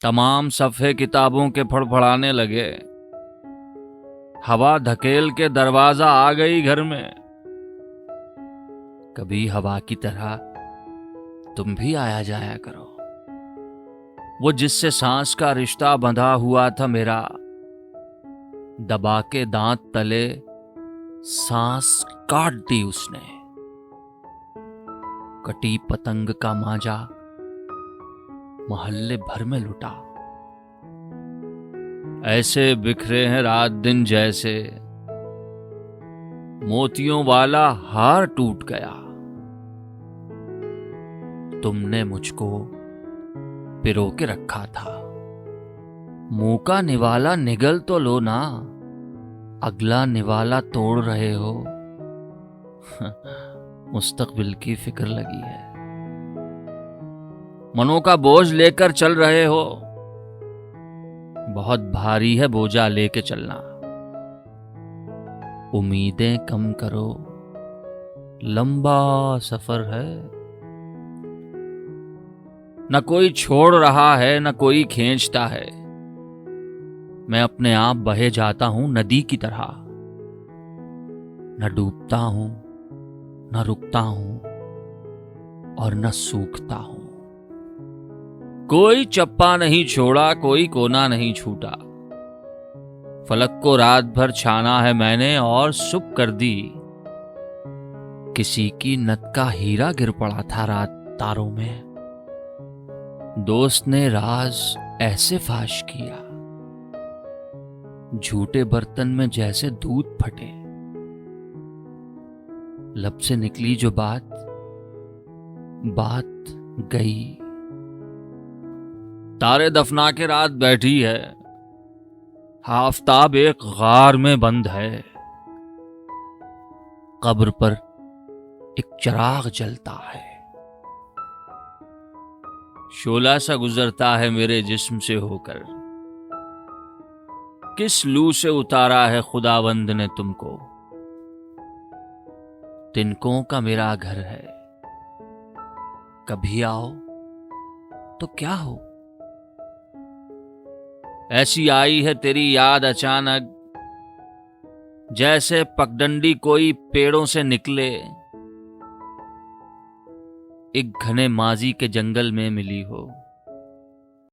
तमाम सफ़े किताबों के फड़फड़ाने लगे। हवा धकेल के दरवाजा आ गई घर में। कभी हवा की तरह तुम भी आया जाया करो। वो जिससे सांस का रिश्ता बंधा हुआ था मेरा, दबा के दांत तले सांस काट दी उसने। कटी पतंग का मांझा मोहल्ले भर में लुटा। ऐसे बिखरे हैं रात दिन जैसे मोतियों वाला हार टूट गया। तुमने मुझको पिरो के रखा था। मुंह का निवाला निगल तो लो ना, अगला निवाला तोड़ रहे हो। मुस्तकबिल की फिक्र लगी है। मनों का बोझ लेकर चल रहे हो। बहुत भारी है बोझा लेके चलना। उम्मीदें कम करो, लंबा सफर है। न कोई छोड़ रहा है न कोई खींचता है। मैं अपने आप बहे जाता हूं नदी की तरह। न डूबता हूं न रुकता हूं और न सूखता हूं। कोई चप्पा नहीं छोड़ा, कोई कोना नहीं छूटा। फलक को रात भर छाना है मैंने और सुबह कर दी। किसी की नत का हीरा गिर पड़ा था रात तारों में। दोस्त ने राज ऐसे फाश किया, झूठे बर्तन में जैसे दूध फटे। लब से निकली जो बात गई। तारे दफना के रात बैठी है। आफताब एक गार में बंद है। कब्र पर एक चिराग जलता है। शोला सा गुजरता है मेरे जिस्म से होकर। किस लू से उतारा है खुदावंद ने तुमको। तिनकों का मेरा घर है। कभी आओ तो क्या हो। ऐसी आई है तेरी याद अचानक, जैसे पगडंडी कोई पेड़ों से निकले। एक घने माजी के जंगल में मिली हो।